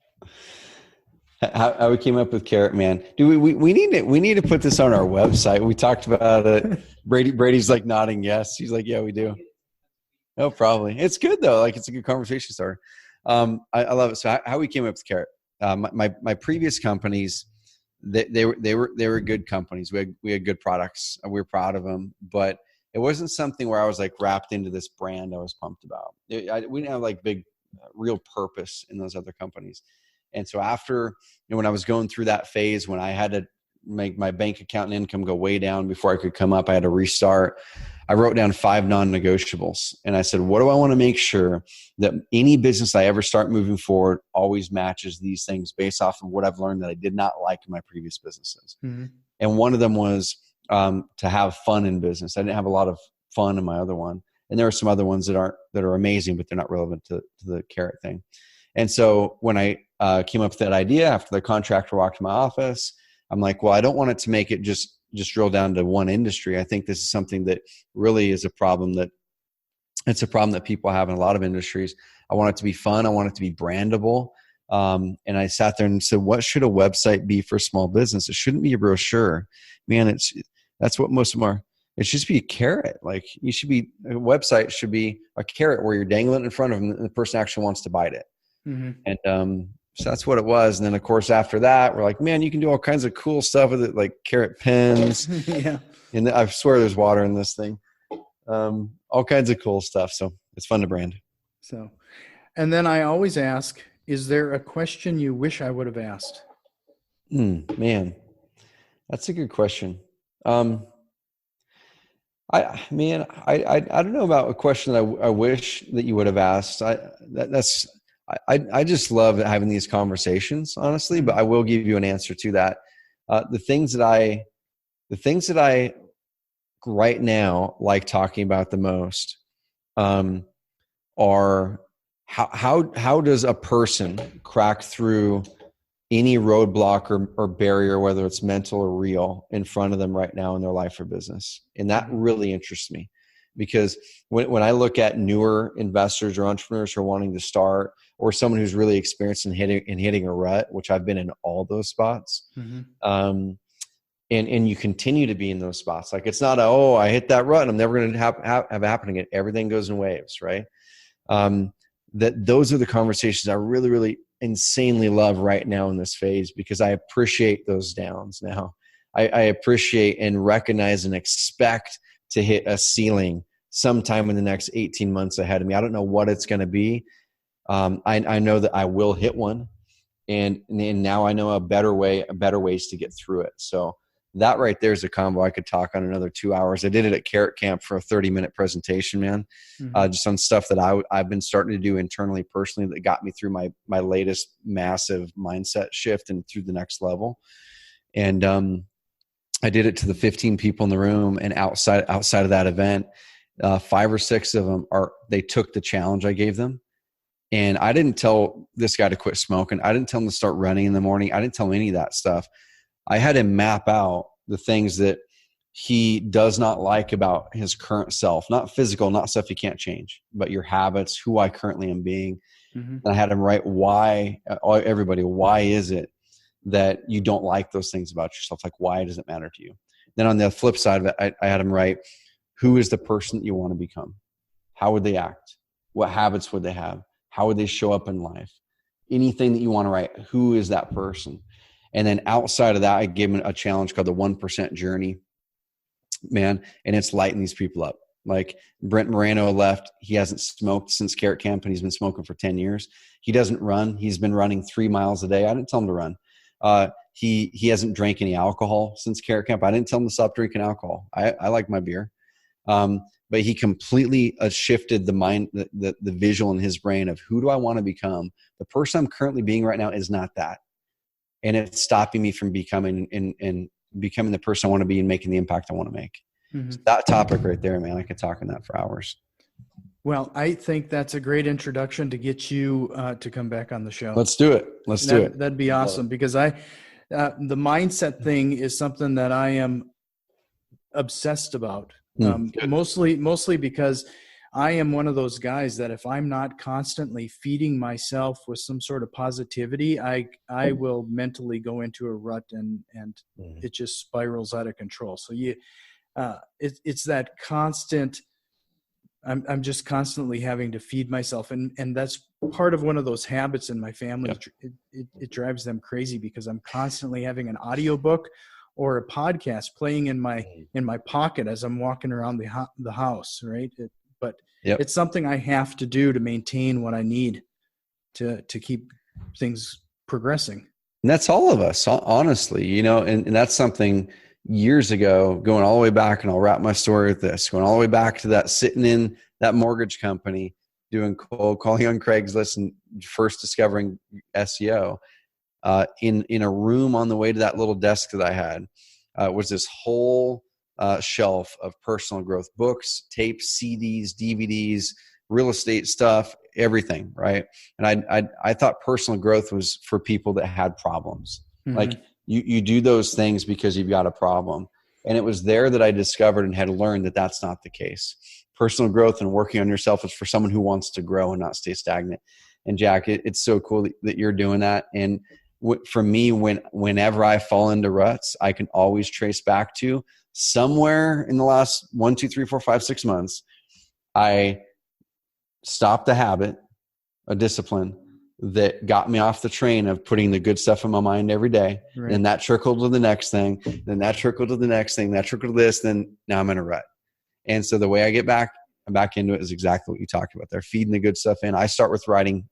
Speaker 3: How we came up with Skerritt, man. Do we need to put this on our website? We talked about it. Brady's like nodding yes. He's like, yeah, we do. Oh, probably. It's good though. Like, it's a good conversation starter. I love it. So how we came up with Skerritt. My previous companies, they were good companies. We had good products. We were proud of them, but it wasn't something where I was like wrapped into this brand I was pumped about. We didn't have like big real purpose in those other companies. And so after, when I was going through that phase, when I had to make my bank account and income go way down before I could come up, I had to restart. I wrote down 5 non-negotiables. And I said, what do I want to make sure that any business I ever start moving forward always matches these things based off of what I've learned that I did not like in my previous businesses. Mm-hmm. And one of them was to have fun in business. I didn't have a lot of fun in my other one. And there are some other ones that are amazing, but they're not relevant to the Skerritt thing. And so when I came up with that idea after the contractor walked to my office, I'm like, well, I don't want it to make it just drill down to one industry. I think this is something that really is a problem that people have in a lot of industries. I want it to be fun. I want it to be brandable. And I sat there and said, what should a website be for small business? It shouldn't be a brochure. Man, that's what most of them are. It should just be a carrot. Like, a website should be a carrot where you're dangling in front of them and the person actually wants to bite it. Mm-hmm. And so that's what it was. And then, of course, after that, we're like, man, you can do all kinds of cool stuff with it, like carrot pens. Yeah. And I swear there's water in this thing. All kinds of cool stuff. So it's fun to brand.
Speaker 2: So, and then I always ask, is there a question you wish I would have asked?
Speaker 3: Man, that's a good question. I don't know about a question that I wish that you would have asked. I just love having these conversations, honestly, but I will give you an answer to that. The things that I right now like talking about the most are how does a person crack through any roadblock or barrier, whether it's mental or real, in front of them right now in their life or business. And that really interests me, because when I look at newer investors or entrepreneurs who are wanting to start, or someone who's really experienced in hitting a rut, which I've been in all those spots, and you continue to be in those spots. Like, it's not I hit that rut and I'm never going to have it happen again. Everything goes in waves, right? Those are the conversations I really, really insanely love right now in this phase, because I appreciate those downs now. I appreciate and recognize and expect to hit a ceiling sometime in the next 18 months ahead of me. I don't know what it's going to be. I know that I will hit one, and now I know better ways to get through it. So that right there is a combo I could talk on another 2 hours. I did it at Skerritt Camp for a 30-minute presentation, man, just on stuff that I've been starting to do internally, personally, that got me through my latest massive mindset shift and through the next level. And I did it to the 15 people in the room, and outside of that event, 5 or 6 of them they took the challenge I gave them. And I didn't tell this guy to quit smoking. I didn't tell him to start running in the morning. I didn't tell him any of that stuff. I had him map out the things that he does not like about his current self, not physical, not stuff he can't change, but your habits, who I currently am being. And I had him write why is it that you don't like those things about yourself? Like, why does it matter to you? Then on the flip side of it, I had him write, who is the person that you want to become? How would they act? What habits would they have? How would they show up in life? Anything that you want to write, who is that person? And then outside of that, I gave him a challenge called the 1% journey, man. And it's lighting these people up. Like, Brent Moreno left. He hasn't smoked since Skerritt Camp, and he's been smoking for 10 years. He doesn't run. He's been running 3 miles a day. I didn't tell him to run. He hasn't drank any alcohol since Skerritt Camp. I didn't tell him to stop drinking alcohol. I like my beer. But he completely shifted the mind, the visual in his brain of, who do I want to become? The person I'm currently being right now is not that. And it's stopping me from becoming the person I want to be and making the impact I want to make. So that topic right there, man, I could talk on that for hours.
Speaker 2: Well, I think that's a great introduction to get you to come back on the show.
Speaker 3: Let's do it.
Speaker 2: That'd be awesome, because the mindset thing is something that I am obsessed about. Mostly because I am one of those guys that if I'm not constantly feeding myself with some sort of positivity, I will mentally go into a rut and it just spirals out of control. So it's that constant. I'm just constantly having to feed myself, and that's part of one of those habits in my family. Yep. It drives them crazy because I'm constantly having an audiobook or a podcast playing in my pocket as I'm walking around the house, right? It's something I have to do to maintain what I need to keep things progressing.
Speaker 3: And that's all of us, honestly, and that's something years ago, going all the way back, and I'll wrap my story with this, going all the way back to that sitting in that mortgage company, doing cold calling on Craigslist and first discovering SEO, in a room on the way to that little desk that I had, was this whole shelf of personal growth books, tapes, CDs, DVDs, real estate stuff, everything, right? And I thought personal growth was for people that had problems. Mm-hmm. Like you do those things because you've got a problem. And it was there that I discovered and had learned that that's not the case. Personal growth and working on yourself is for someone who wants to grow and not stay stagnant. And Jack, it's so cool that you're doing that. And for me, whenever I fall into ruts, I can always trace back to somewhere in the last 1, 2, 3, 4, 5, 6 months, I stopped a habit, a discipline that got me off the train of putting the good stuff in my mind every day. Right. And that trickled to the next thing. Then that trickled to the next thing. That trickled to this. Then now I'm in a rut. And so the way I get back into it is exactly what you talked about there. Feeding the good stuff in. I start with writing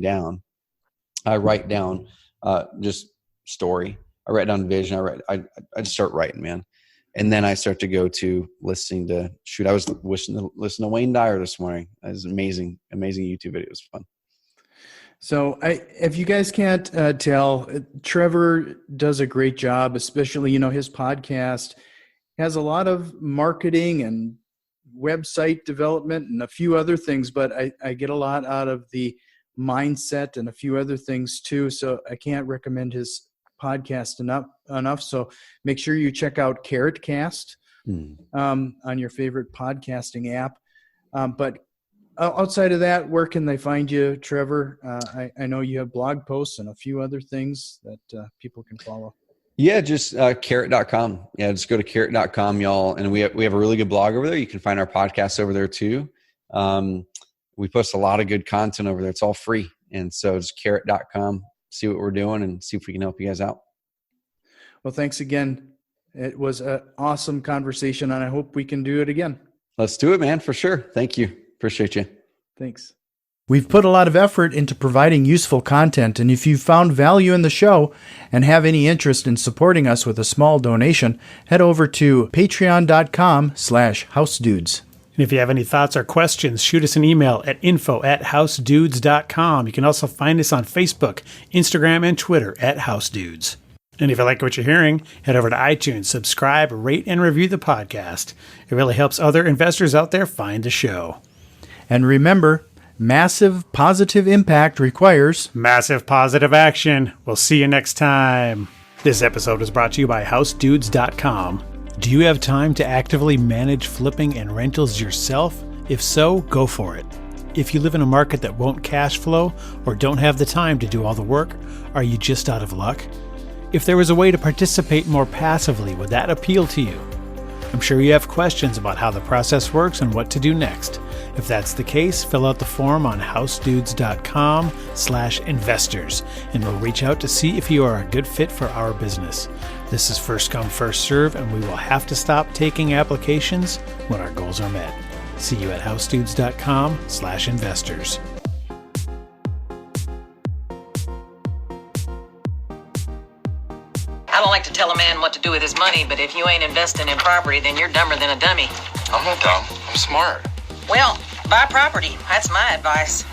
Speaker 3: down. I write down just story. I write down vision. I just start writing, man. And then I start to go to listening to I was listening to Wayne Dyer this morning. It was amazing YouTube video. It was fun.
Speaker 2: So if you guys can't tell, Trevor does a great job, especially, his podcast has a lot of marketing and website development and a few other things, but I get a lot out of the mindset and a few other things too. So I can't recommend his podcast enough. So make sure you check out Skerritt on your favorite podcasting app. But outside of that, where can they find you, Trevor? I know you have blog posts and a few other things that people can follow.
Speaker 3: Yeah, just Skerritt.com. Yeah, just go to Skerritt.com, y'all. And we have a really good blog over there. You can find our podcast over there too. We post a lot of good content over there. It's all free. And so it's Skerritt.com. See what we're doing and see if we can help you guys out.
Speaker 2: Well, thanks again. It was an awesome conversation, and I hope we can do it again.
Speaker 3: Let's do it, man, for sure. Thank you. Appreciate you.
Speaker 2: Thanks.
Speaker 1: We've put a lot of effort into providing useful content, and if you found value in the show and have any interest in supporting us with a small donation, head over to patreon.com/housedudes. And if you have any thoughts or questions, shoot us an email at info@housedudes.com. You can also find us on Facebook, Instagram, and Twitter @housedudes. And if you like what you're hearing, head over to iTunes, subscribe, rate, and review the podcast. It really helps other investors out there find the show. And remember, massive positive impact requires massive positive action. We'll see you next time. This episode was brought to you by housedudes.com. Do you have time to actively manage flipping and rentals yourself? If so, go for it. If you live in a market that won't cash flow or don't have the time to do all the work, are you just out of luck? If there was a way to participate more passively, would that appeal to you? I'm sure you have questions about how the process works and what to do next. If that's the case, fill out the form on housedudes.com/investors, and we'll reach out to see if you are a good fit for our business. This is first come, first serve, and we will have to stop taking applications when our goals are met. See you at housedudes.com/investors.
Speaker 4: I don't like to tell a man what to do with his money, but if you ain't investing in property, then you're dumber than a dummy.
Speaker 5: I'm not dumb. I'm smart.
Speaker 4: Well, buy property. That's my advice.